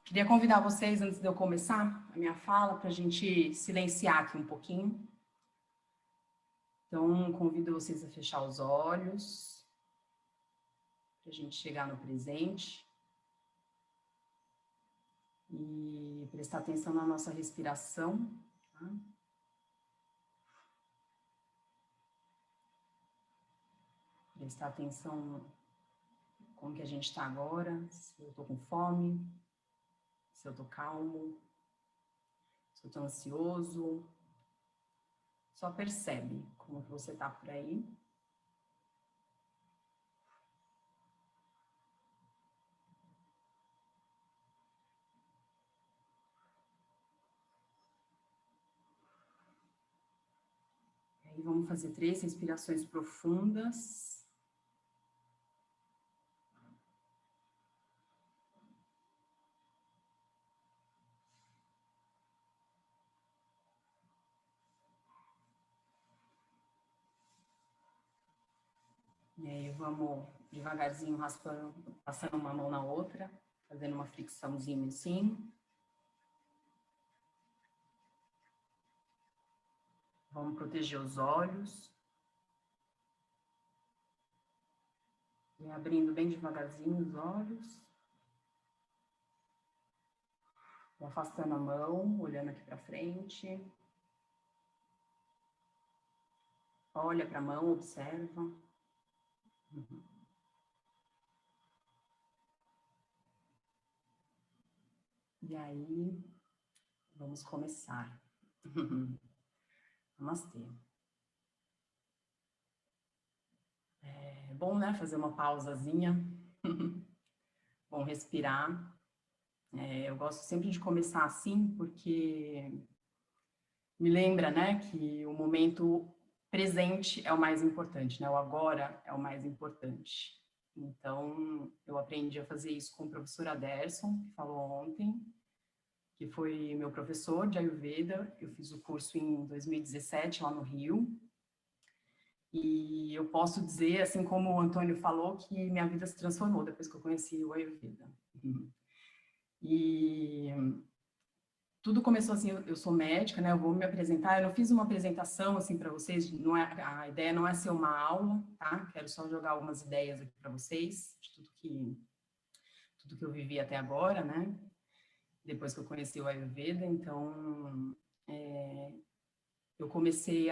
Queria convidar vocês, antes de eu começar a minha fala, para a gente silenciar aqui um pouquinho. Então, convido vocês a fechar os olhos, para a gente chegar no presente. E prestar atenção na nossa respiração, tá? Prestar atenção como que a gente está agora, se eu estou com fome, se eu estou calmo, se eu estou ansioso. Só percebe como que você está por aí. E aí vamos fazer 3 respirações profundas. E aí vamos devagarzinho raspando, passando uma mão na outra, fazendo uma fricçãozinha assim. Vamos proteger os olhos. E abrindo bem devagarzinho os olhos. E afastando a mão, olhando aqui para frente. Olha para a mão, observa. E aí, vamos começar. Namastê. É bom, né, fazer uma pausazinha. Bom, respirar. Eu gosto sempre de começar assim, porque me lembra, né, que o momento presente é o mais importante, né, o agora é o mais importante. Então, eu aprendi a fazer isso com o professor Aderson, que falou ontem, que foi meu professor de Ayurveda. Eu fiz o curso em 2017, lá no Rio. E eu posso dizer, assim como o Antônio falou, que minha vida se transformou depois que eu conheci o Ayurveda. E tudo começou assim, eu sou médica, né? Eu vou me apresentar. Eu não fiz uma apresentação assim para vocês, não é, a ideia não é ser uma aula, tá? Quero só jogar algumas ideias aqui para vocês, de tudo que eu vivi até agora, né? Depois que eu conheci o Ayurveda. Então, eu comecei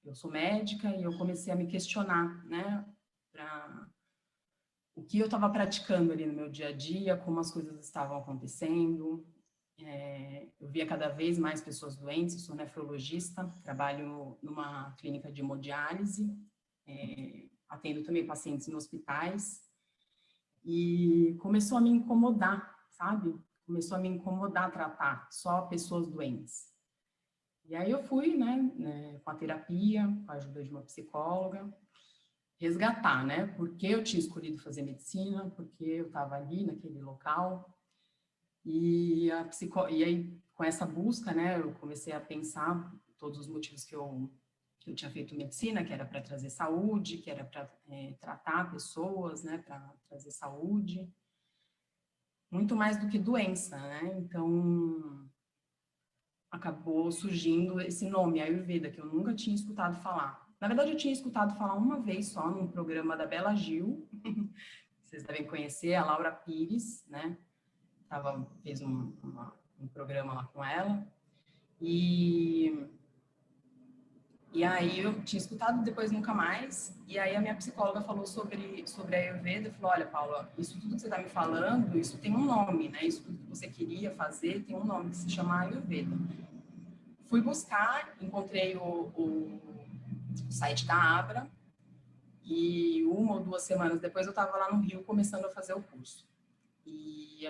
eu sou médica e eu comecei a me questionar, né? O que eu estava praticando ali no meu dia a dia, como as coisas estavam acontecendo. Eu via cada vez mais pessoas doentes. Eu sou nefrologista, trabalho numa clínica de hemodiálise, atendo também pacientes em hospitais, e começou a me incomodar, sabe? Começou a me incomodar tratar só pessoas doentes. E aí eu fui, né, com a terapia, com a ajuda de uma psicóloga, resgatar, né, porque eu tinha escolhido fazer medicina, porque eu estava ali naquele local. E aí, com essa busca, né, eu comecei a pensar todos os motivos que eu tinha feito medicina, que era para trazer saúde, que era para tratar pessoas, né, para trazer saúde, muito mais do que doença, né? Então, acabou surgindo esse nome, Ayurveda, que eu nunca tinha escutado falar. Na verdade, eu tinha escutado falar uma vez só, num programa da Bela Gil, vocês devem conhecer, a Laura Pires, né? Fez um programa lá com ela, e aí eu tinha escutado, depois nunca mais. E aí a minha psicóloga falou sobre a Ayurveda, falou: olha, Paula, isso tudo que você está me falando, isso tem um nome, né? Isso tudo que você queria fazer tem um nome, que se chama Ayurveda. Fui buscar, encontrei o site da Abra, e 1 ou 2 semanas depois eu estava lá no Rio começando a fazer o curso. E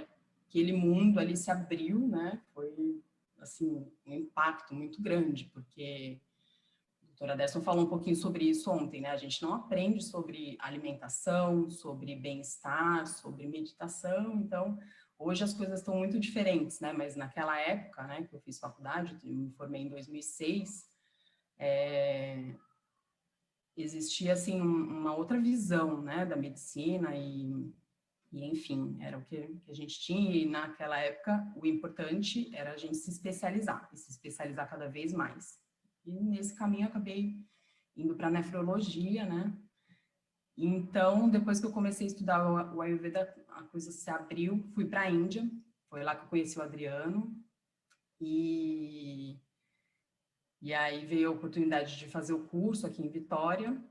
aquele mundo ali se abriu, né? Foi, assim, um impacto muito grande, porque a doutora Aderson falou um pouquinho sobre isso ontem, né? A gente não aprende sobre alimentação, sobre bem-estar, sobre meditação. Então, hoje as coisas estão muito diferentes, né? Mas naquela época, né, que eu fiz faculdade, eu me formei em 2006, existia, assim, uma outra visão, né, da medicina e, enfim, era o que a gente tinha, e naquela época o importante era a gente se especializar, e se especializar cada vez mais. E nesse caminho eu acabei indo para nefrologia, né? Então, depois que eu comecei a estudar o Ayurveda, a coisa se abriu, fui para a Índia, foi lá que eu conheci o Adriano, e aí veio a oportunidade de fazer o curso aqui em Vitória,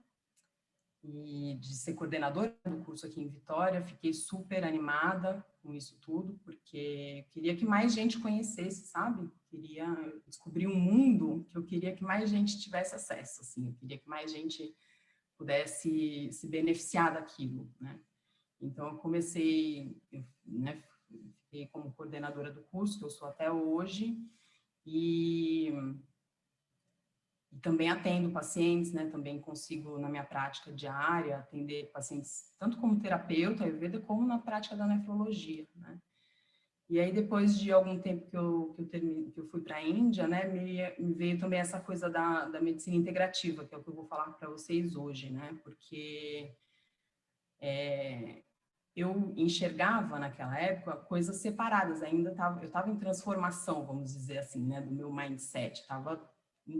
e de ser coordenadora do curso aqui em Vitória. Fiquei super animada com isso tudo, porque queria que mais gente conhecesse, sabe? Queria descobrir um mundo que eu queria que mais gente tivesse acesso, assim, eu queria que mais gente pudesse se beneficiar daquilo, né? Então, eu comecei, né, fiquei como coordenadora do curso, que eu sou até hoje, e também atendo pacientes, né? Também consigo, na minha prática diária, atender pacientes tanto como terapeuta Ayurveda, como na prática da nefrologia, né? E aí, depois de algum tempo que eu fui para a Índia, né, me veio também essa coisa da medicina integrativa, que é o que eu vou falar para vocês hoje, né? Porque eu enxergava naquela época coisas separadas, eu estava em transformação, vamos dizer assim, né, do meu mindset, estava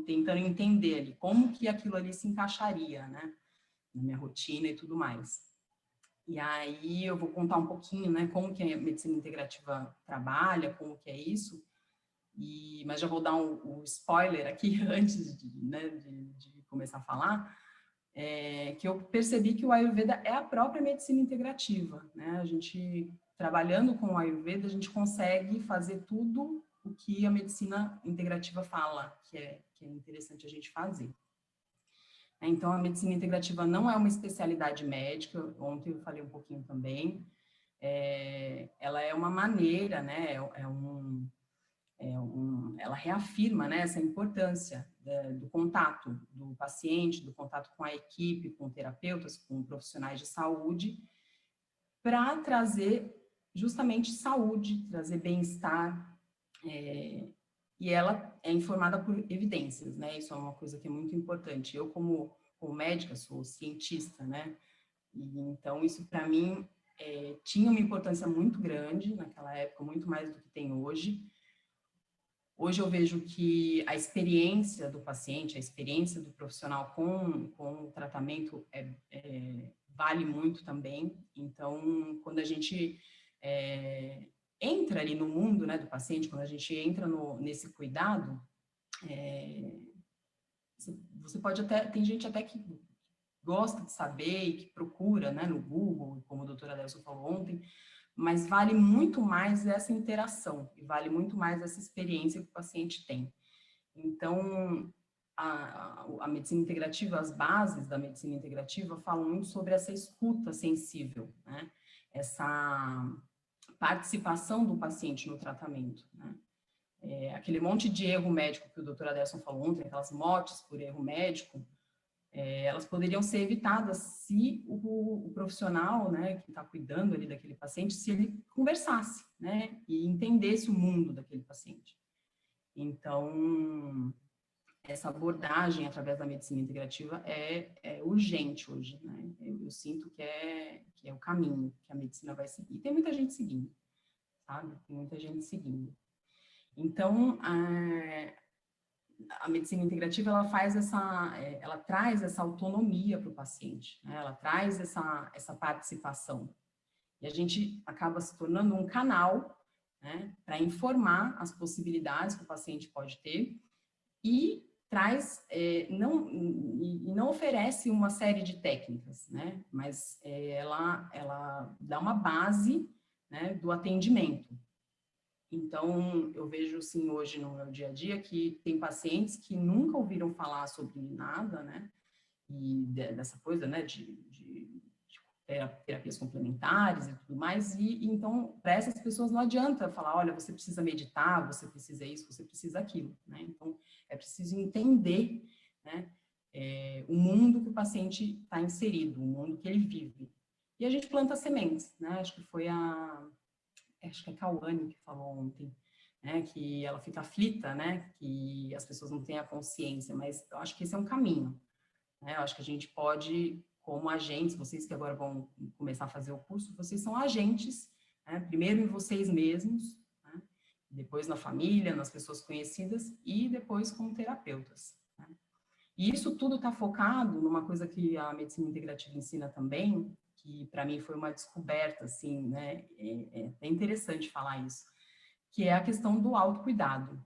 tentando entender ali como que aquilo ali se encaixaria, né, na minha rotina e tudo mais. E aí eu vou contar um pouquinho, né, como que a medicina integrativa trabalha, como que é isso, mas já vou dar um spoiler aqui antes né, de começar a falar, que eu percebi que o Ayurveda é a própria medicina integrativa, né? A gente, trabalhando com o Ayurveda, a gente consegue fazer tudo o que a medicina integrativa fala, que é interessante a gente fazer. Então, a medicina integrativa não é uma especialidade médica, ontem eu falei um pouquinho também, ela é uma maneira, né, ela reafirma, né, essa importância do contato do paciente, do contato com a equipe, com terapeutas, com profissionais de saúde, para trazer justamente saúde, trazer bem-estar, e ela é informada por evidências, né? Isso é uma coisa que é muito importante. Eu, como médica, sou cientista, né? E, então, isso para mim tinha uma importância muito grande naquela época, muito mais do que tem hoje. Hoje eu vejo que a experiência do paciente, a experiência do profissional com o tratamento vale muito também. Então, quando a gente entra ali no mundo, né, do paciente, quando a gente entra nesse cuidado, você pode até, tem gente até que gosta de saber e que procura, né, no Google, como a doutora Adelson falou ontem, mas vale muito mais essa interação, e vale muito mais essa experiência que o paciente tem. Então, a medicina integrativa, as bases da medicina integrativa falam muito sobre essa escuta sensível, né? Essa participação do paciente no tratamento, né? Aquele monte de erro médico que o doutor Adelson falou ontem, aquelas mortes por erro médico, elas poderiam ser evitadas se o profissional, né, que está cuidando ali daquele paciente, se ele conversasse, né, e entendesse o mundo daquele paciente. Então, essa abordagem através da medicina integrativa é urgente hoje, né? Eu sinto que é o caminho que a medicina vai seguir. E tem muita gente seguindo, sabe? Tem muita gente seguindo. Então, a medicina integrativa, ela traz essa autonomia para o paciente, né? Ela traz essa participação. E a gente acaba se tornando um canal, né, para informar as possibilidades que o paciente pode ter e não oferece uma série de técnicas, né, mas ela dá uma base, né, do atendimento. Então, eu vejo, sim, hoje no meu dia a dia, que tem pacientes que nunca ouviram falar sobre nada, né, e dessa coisa, né, de terapias complementares e tudo mais, e então, para essas pessoas não adianta falar, olha, você precisa meditar, você precisa isso, você precisa aquilo, né, então, é preciso entender, né, o mundo que o paciente está inserido, o mundo que ele vive. E a gente planta sementes, né, acho que é a Cauane que falou ontem, né, que ela fica aflita, né, que as pessoas não têm a consciência, mas eu acho que esse é um caminho, né? Eu acho que a gente pode, como agentes, vocês que agora vão começar a fazer o curso, vocês são agentes, né? Primeiro em vocês mesmos, né? Depois na família, nas pessoas conhecidas e depois como terapeutas, né? E isso tudo está focado numa coisa que a medicina integrativa ensina também, que para mim foi uma descoberta, assim, né? É interessante falar isso, que é a questão do autocuidado,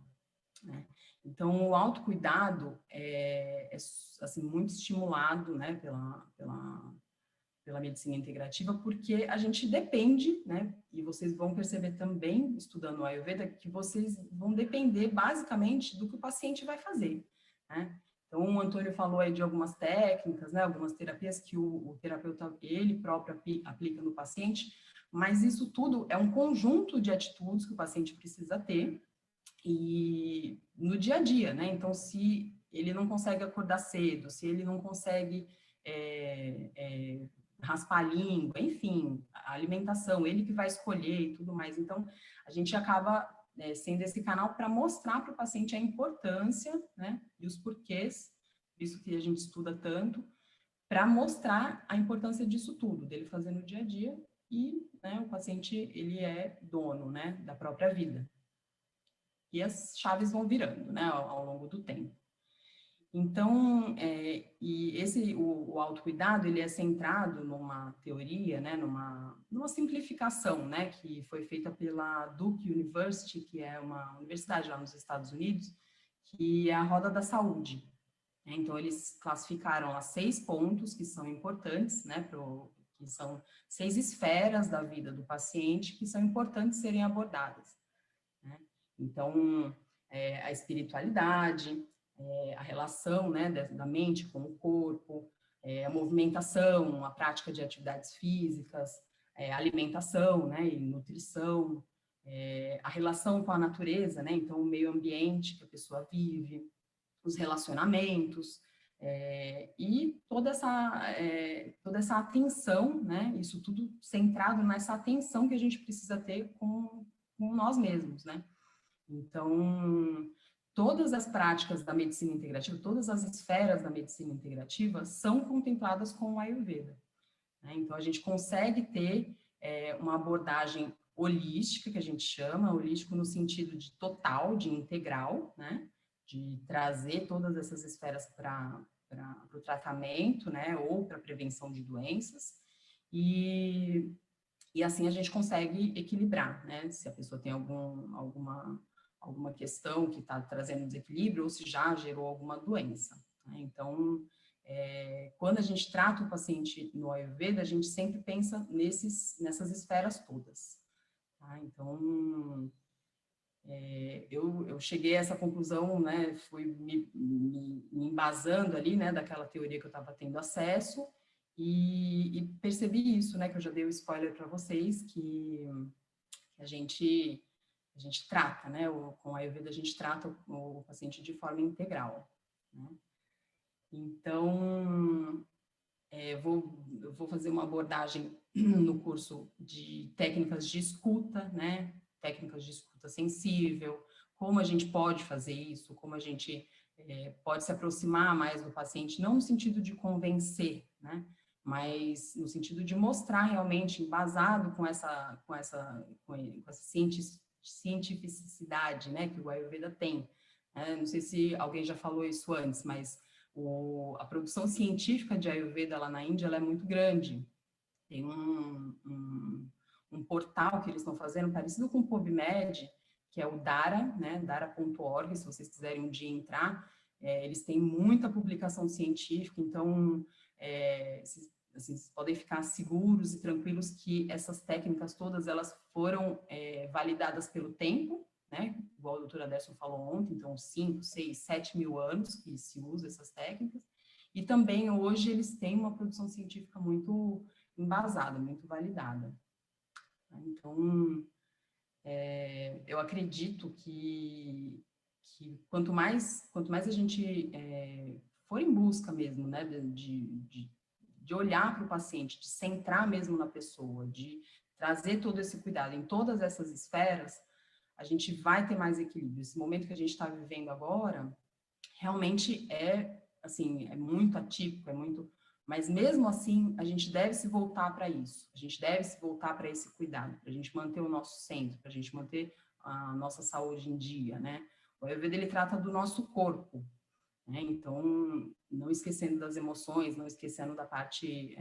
né? Então, o autocuidado é assim, muito estimulado, né, pela medicina integrativa, porque a gente depende, né, e vocês vão perceber também, estudando o Ayurveda, que vocês vão depender basicamente do que o paciente vai fazer, né? Então, o Antônio falou aí de algumas técnicas, né, algumas terapias que o terapeuta, ele próprio aplica no paciente, mas isso tudo é um conjunto de atitudes que o paciente precisa ter, e no dia a dia, né? Então, se ele não consegue acordar cedo, se ele não consegue raspar a língua, enfim, a alimentação, ele que vai escolher e tudo mais. Então, a gente acaba sendo esse canal para mostrar para o paciente a importância, né? E os porquês, isso que a gente estuda tanto, para mostrar a importância disso tudo, dele fazer no dia a dia, e, né, o paciente, ele é dono, né, da própria vida. E as chaves vão virando, né, ao longo do tempo. Então, o autocuidado, ele é centrado numa teoria, né, numa simplificação, né, que foi feita pela Duke University, que é uma universidade lá nos Estados Unidos, que é a roda da saúde. Então, eles classificaram lá 6 pontos que são importantes, né, que são 6 esferas da vida do paciente que são importantes serem abordadas, né? Então, a espiritualidade, a relação, né, da mente com o corpo, a movimentação, a prática de atividades físicas, a alimentação, né, e nutrição, a relação com a natureza, né, então o meio ambiente que a pessoa vive, os relacionamentos, e toda essa atenção, né, isso tudo centrado nessa atenção que a gente precisa ter com nós mesmos, né? Então, todas as práticas da medicina integrativa, todas as esferas da medicina integrativa são contempladas com o Ayurveda, né? Então, a gente consegue ter uma abordagem holística, que a gente chama, holístico no sentido de total, de integral, né? De trazer todas essas esferas para o tratamento, né? Ou para a prevenção de doenças, e assim a gente consegue equilibrar, né? Se a pessoa tem alguma questão que está trazendo desequilíbrio ou se já gerou alguma doença, né? Então, quando a gente trata o paciente no Ayurveda, a gente sempre pensa nessas esferas todas, tá? Então, eu cheguei a essa conclusão, né? Fui me embasando ali, né? Daquela teoria que eu estava tendo acesso, e percebi isso, né? Que eu já dei o spoiler para vocês, que a gente trata, né? Com a Ayurveda a gente trata o paciente de forma integral, né? Então, eu vou fazer uma abordagem no curso de técnicas de escuta, né? Técnicas de escuta sensível, como a gente pode fazer isso, como a gente pode se aproximar mais do paciente, não no sentido de convencer, né? Mas no sentido de mostrar realmente, embasado com essa cientificidade, né, que o Ayurveda tem. Não sei se alguém já falou isso antes, mas a produção científica de Ayurveda lá na Índia, ela é muito grande. Tem um portal que eles estão fazendo, parecido com o PubMed, que é o Dara, né, dara.org, se vocês quiserem um dia entrar, eles têm muita publicação científica, então, assim, vocês podem ficar seguros e tranquilos que essas técnicas todas, elas foram validadas pelo tempo, né, igual a doutora Derson falou ontem, então 5, 6, 7 mil anos que se usa essas técnicas, e também hoje eles têm uma produção científica muito embasada, muito validada. Então, eu acredito que quanto mais a gente for em busca mesmo, né, de olhar para o paciente, de centrar mesmo na pessoa, de trazer todo esse cuidado em todas essas esferas, a gente vai ter mais equilíbrio. Esse momento que a gente está vivendo agora, realmente é assim, é muito atípico, é muito... Mas mesmo assim, a gente deve se voltar para isso. A gente deve se voltar para esse cuidado, para a gente manter o nosso centro, para a gente manter a nossa saúde em dia, né? O Ayurveda, ele trata do nosso corpo, né? Então, não esquecendo das emoções, não esquecendo da parte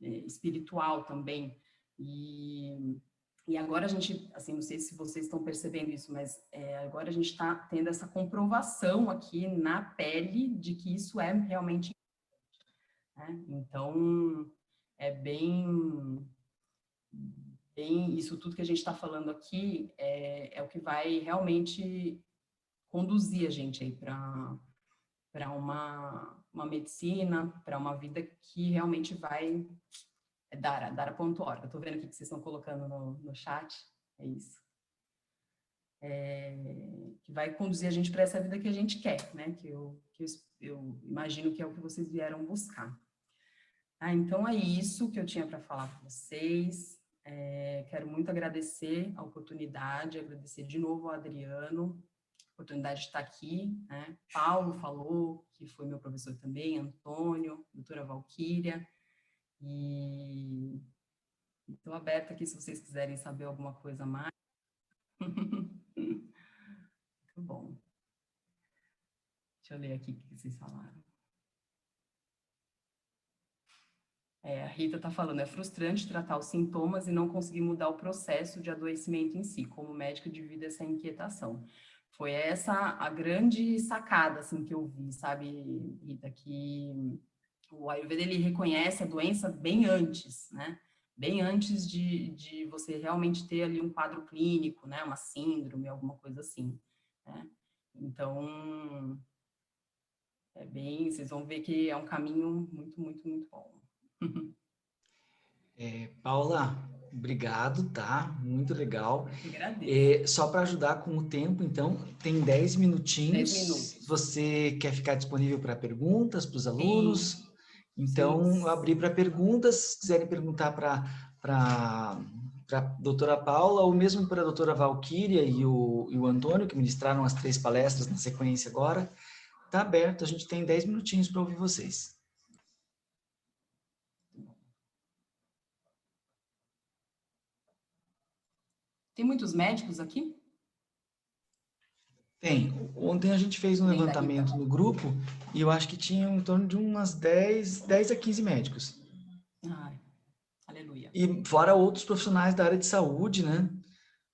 espiritual também. E agora a gente, assim, não sei se vocês estão percebendo isso, mas agora a gente está tendo essa comprovação aqui na pele de que isso é realmente, né? Então, é bem isso tudo que a gente está falando aqui é o que vai realmente conduzir a gente aí para uma medicina, para uma vida que realmente vai dar a ponto hora. Eu estou vendo aqui que vocês estão colocando no chat, é isso. Que vai conduzir a gente para essa vida que a gente quer, né? Que eu imagino que é o que vocês vieram buscar. Então é isso que eu tinha para falar para vocês. Quero muito agradecer a oportunidade, agradecer de novo ao Adriano, a oportunidade de estar aqui, né? Paulo falou, que foi meu professor também, Antônio, doutora Valquíria, e estou aberta aqui se vocês quiserem saber alguma coisa mais. Muito bom. Deixa eu ler aqui o que vocês falaram. A Rita está falando, é frustrante tratar os sintomas e não conseguir mudar o processo de adoecimento em si. Como médico, divido essa inquietação. Foi essa a grande sacada, assim, que eu vi, sabe, Rita, que o Ayurveda, ele reconhece a doença bem antes, né? Bem antes de você realmente ter ali um quadro clínico, né? Uma síndrome, alguma coisa assim, né? Então, vocês vão ver que é um caminho muito, muito, muito bom. Paula, obrigado, tá? Muito legal. Eu agradeço. Só para ajudar com o tempo, então, tem 10 minutinhos. 10 minutos. Você quer ficar disponível para perguntas para os alunos? Sim, Então, eu sim. abri para perguntas. Se quiserem perguntar para a doutora Paula, ou mesmo para a doutora Valquíria e o Antônio, que ministraram as 3 palestras na sequência agora, tá aberto. A gente tem 10 minutinhos para ouvir vocês. Tem muitos médicos aqui? Tem. Ontem a gente fez um Além da Rita? levantamento no grupo e eu acho que tinha em torno de umas 10 a 15 médicos. Ai, aleluia. E fora outros profissionais da área de saúde, né?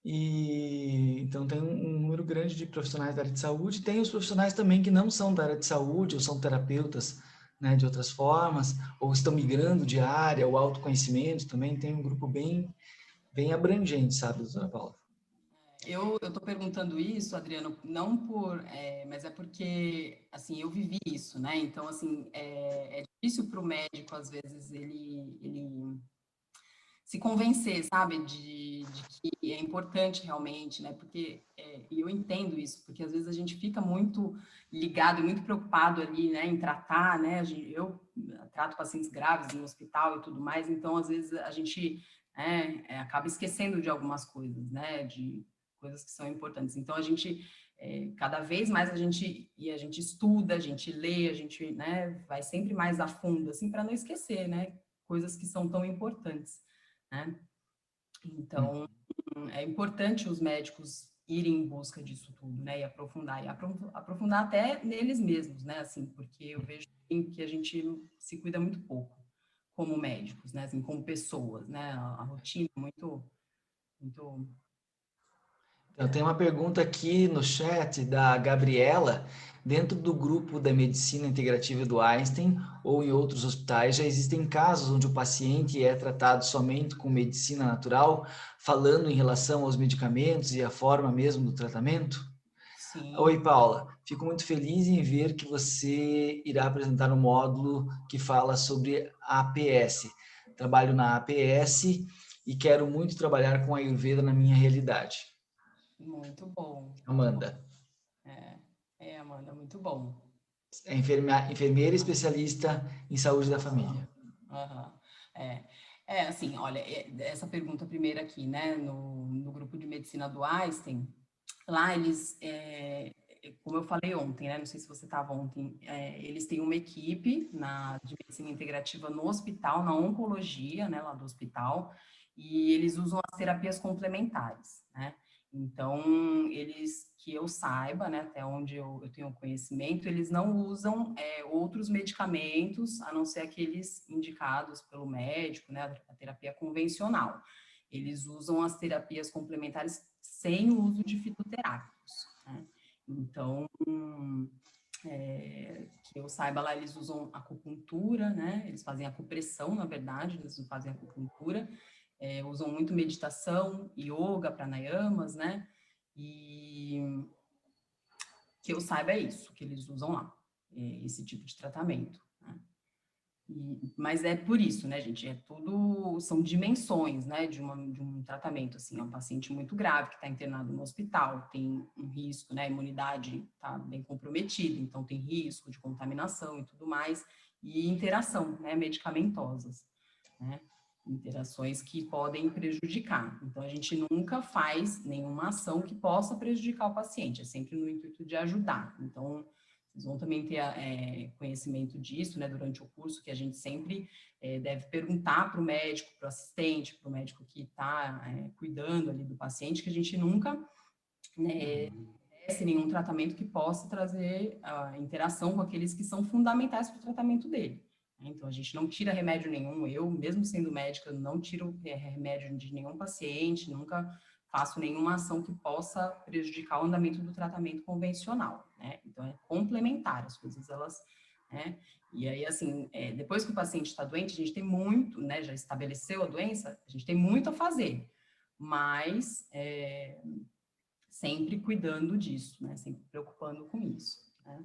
E então tem um número grande de profissionais da área de saúde. Tem os profissionais também que não são da área de saúde, ou são terapeutas, né, de outras formas, ou estão migrando de área, o autoconhecimento também tem um grupo bem abrangente, sabe, doutora Paula? Eu estou perguntando isso, Adriano, não mas é porque, assim, eu vivi isso, né? Então, assim, é difícil para o médico, às vezes, ele se convencer, sabe, de que é importante realmente, né? Porque, e eu entendo isso, porque às vezes a gente fica muito ligado, muito preocupado ali, né, em tratar, né? Eu trato pacientes graves no hospital e tudo mais, então às vezes a gente acaba esquecendo de algumas coisas, né? De coisas que são importantes. Então a gente cada vez mais a gente estuda, a gente lê, a gente, né, vai sempre mais a fundo, assim, para não esquecer, né? Coisas que são tão importantes, né? Então, é importante os médicos irem em busca disso tudo, né? E aprofundar até neles mesmos, né? Assim, porque eu vejo que a gente se cuida muito pouco como médicos, né? Assim, como pessoas, né? A rotina é muito, muito... Eu tenho uma pergunta aqui no chat da Gabriela. Dentro do grupo da medicina integrativa do Einstein ou em outros hospitais, já existem casos onde o paciente é tratado somente com medicina natural, falando em relação aos medicamentos e a forma mesmo do tratamento? Sim. Oi, Paula. Fico muito feliz em ver que você irá apresentar um módulo que fala sobre a APS. Trabalho na APS e quero muito trabalhar com a Ayurveda na minha realidade. Muito bom, muito bom. Amanda. Amanda, muito bom. É enfermeira especialista em saúde da família. Uhum. Assim, olha, essa pergunta primeira aqui, né, no grupo de medicina do Einstein, lá eles como eu falei ontem, né? Não sei se você estava ontem, eles têm uma equipe de medicina integrativa no hospital, na oncologia, né, lá do hospital, e eles usam as terapias complementares, né? Então, eles, que eu saiba, né, até onde eu tenho conhecimento, eles não usam outros medicamentos, a não ser aqueles indicados pelo médico, né, a terapia convencional. Eles usam as terapias complementares sem o uso de fitoterápicos, né? Então, que eu saiba lá, eles usam acupuntura, né? Eles fazem acupressão, na verdade, eles não fazem acupuntura. Usam muito meditação, yoga, pranayamas, né? E que eu saiba é isso que eles usam lá, esse tipo de tratamento, né? Mas é por isso, né, gente? São dimensões, né, de um tratamento, assim. É um paciente muito grave que está internado no hospital, tem um risco, né, a imunidade está bem comprometida, então tem risco de contaminação e tudo mais, e interação, né, medicamentosas, né? Interações que podem prejudicar. Então, a gente nunca faz nenhuma ação que possa prejudicar o paciente, é sempre no intuito de ajudar. Então, vocês vão também ter conhecimento disso, né, durante o curso, que a gente sempre deve perguntar para o médico, para o assistente, para o médico que está cuidando ali do paciente, que a gente nunca, né, oferece nenhum tratamento que possa trazer interação com aqueles que são fundamentais para o tratamento dele. Então, a gente não tira remédio nenhum. Eu, mesmo sendo médica, não tiro remédio de nenhum paciente, nunca faço nenhuma ação que possa prejudicar o andamento do tratamento convencional, né? Então, é complementar as coisas, elas, né? E aí, assim, depois que o paciente está doente, a gente tem muito, né? Já estabeleceu a doença, a gente tem muito a fazer, mas sempre cuidando disso, né? Sempre preocupando com isso, né?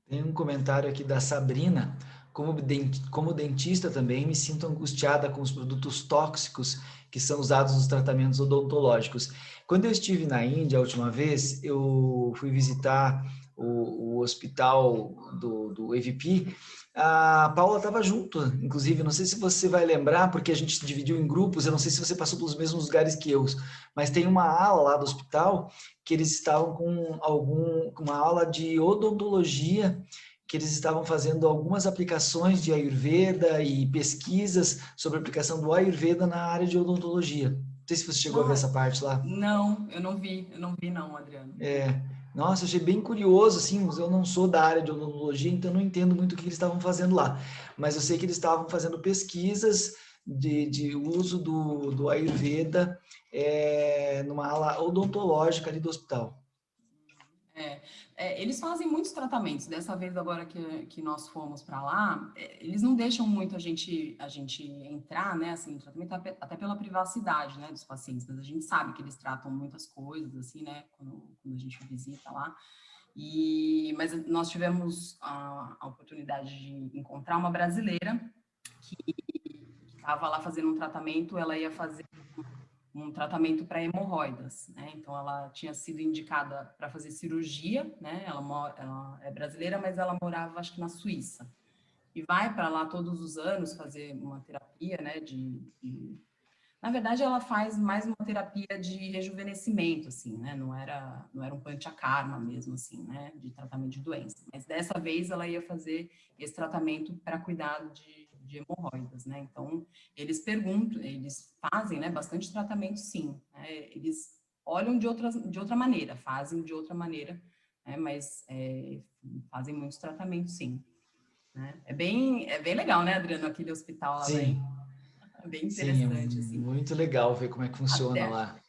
Tem um comentário aqui da Sabrina. Como dentista também, me sinto angustiada com os produtos tóxicos que são usados nos tratamentos odontológicos. Quando eu estive na Índia a última vez, eu fui visitar o hospital do EVP. A Paula estava junto, inclusive, não sei se você vai lembrar, porque a gente dividiu em grupos, eu não sei se você passou pelos mesmos lugares que eu, mas tem uma ala lá do hospital que eles estavam com uma aula de odontologia, que eles estavam fazendo algumas aplicações de Ayurveda e pesquisas sobre a aplicação do Ayurveda na área de odontologia. Não sei se você chegou a ver Não, essa parte lá. não, eu não vi não, Adriano. Nossa, achei bem curioso, assim, eu não sou da área de odontologia, então não entendo muito o que eles estavam fazendo lá, mas eu sei que eles estavam fazendo pesquisas de uso do Ayurveda numa ala odontológica ali do hospital. Eles fazem muitos tratamentos. Dessa vez agora que nós fomos para lá, eles não deixam muito a gente entrar, né, assim, no tratamento, até pela privacidade, né, dos pacientes. Mas a gente sabe que eles tratam muitas coisas, assim, né, quando a gente visita lá. Mas nós tivemos a oportunidade de encontrar uma brasileira que estava lá fazendo um tratamento. Ela ia fazer um tratamento para hemorroidas, né? Então, ela tinha sido indicada para fazer cirurgia, né? Ela é brasileira, mas ela morava, acho que na Suíça. E vai para lá todos os anos fazer uma terapia, né? Na verdade, ela faz mais uma terapia de rejuvenescimento, assim, né? Não era um panchakarma mesmo, assim, né? De tratamento de doença. Mas dessa vez ela ia fazer esse tratamento para cuidar de hemorroidas, né? Então, eles fazem, né? Bastante tratamento, sim, né? Eles olham de outra maneira, fazem de outra maneira, né? Mas fazem muitos tratamentos, sim, né? É bem legal, né, Adriano? Aquele hospital lá, Sim, bem sim, é interessante, assim. muito legal ver como é que funciona Até, lá.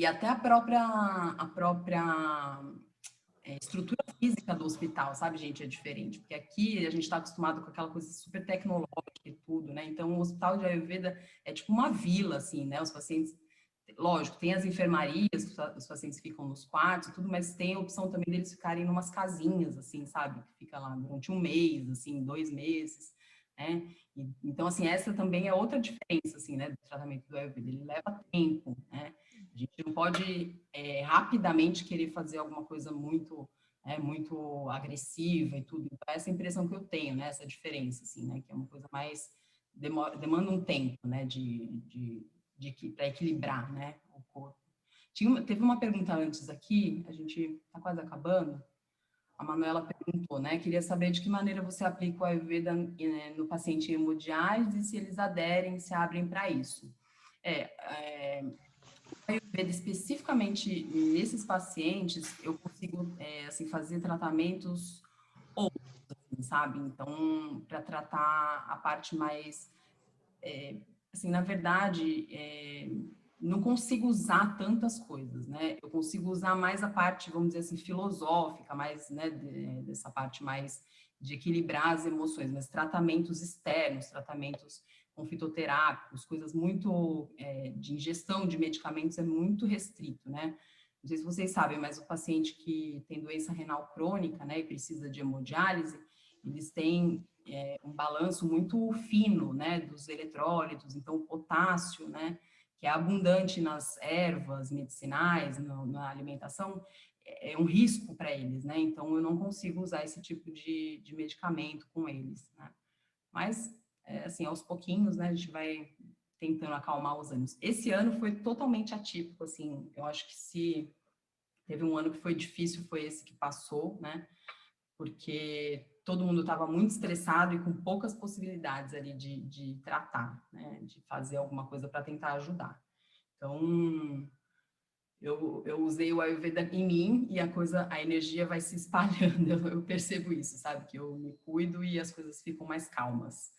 até a própria estrutura física do hospital, sabe, gente, é diferente. Porque aqui a gente está acostumado com aquela coisa super tecnológica e tudo, né? Então, o hospital de Ayurveda é tipo uma vila, assim, né? Os pacientes, lógico, tem as enfermarias, os pacientes ficam nos quartos e tudo, mas tem a opção também deles ficarem em umas casinhas, assim, sabe? Que fica lá durante um mês, assim, 2 meses, né? Então, assim, essa também é outra diferença, assim, né, do tratamento do Ayurveda. Ele leva tempo, né? A gente não pode rapidamente querer fazer alguma coisa muito agressiva e tudo. Então, essa é a impressão que eu tenho, né? Essa diferença, assim, né? Que é uma coisa mais demanda um tempo, né? Para equilibrar, né? O corpo. Teve uma pergunta antes aqui, a gente está quase acabando. A Manuela perguntou, né? Queria saber de que maneira você aplica o Ayurveda no paciente em hemodiálise, se eles aderem, se abrem para isso. O Ayurveda, especificamente nesses pacientes, eu consigo assim, fazer tratamentos outros, assim, sabe? Então, para tratar a parte mais... assim, na verdade, não consigo usar tantas coisas, né? Eu consigo usar mais a parte, vamos dizer assim, filosófica, mais, né, dessa parte mais de equilibrar as emoções, mas tratamentos externos, tratamentos com fitoterápicos, coisas muito de ingestão de medicamentos é muito restrito, né? Não sei se vocês sabem, mas o paciente que tem doença renal crônica, né, e precisa de hemodiálise, eles têm um balanço muito fino, né, dos eletrólitos, então o potássio, né, que é abundante nas ervas medicinais, na alimentação, é um risco para eles, né, então eu não consigo usar esse tipo de medicamento com eles, né, mas, assim, aos pouquinhos, né, a gente vai tentando acalmar os ânimos. Esse ano foi totalmente atípico, assim, eu acho que se teve um ano que foi difícil, foi esse que passou, né, porque todo mundo estava muito estressado e com poucas possibilidades ali de tratar, né, de fazer alguma coisa para tentar ajudar. Então, eu usei o Ayurveda em mim e a energia vai se espalhando, eu percebo isso, sabe, que eu me cuido e as coisas ficam mais calmas.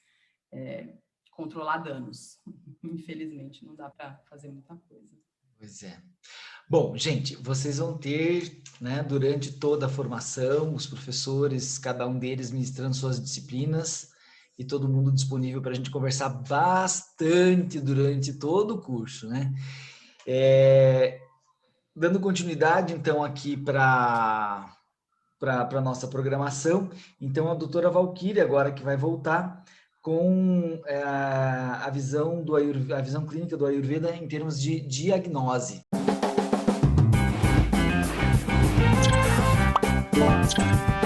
Controlar danos, infelizmente, não dá para fazer muita coisa. Pois é. Bom, gente, vocês vão ter, né, durante toda a formação, os professores, cada um deles ministrando suas disciplinas e todo mundo disponível para a gente conversar bastante durante todo o curso, né? Dando continuidade, então, aqui para a nossa programação, então a doutora Valquíria agora que vai voltar com a visão clínica do Ayurveda em termos de diagnose. Thank you.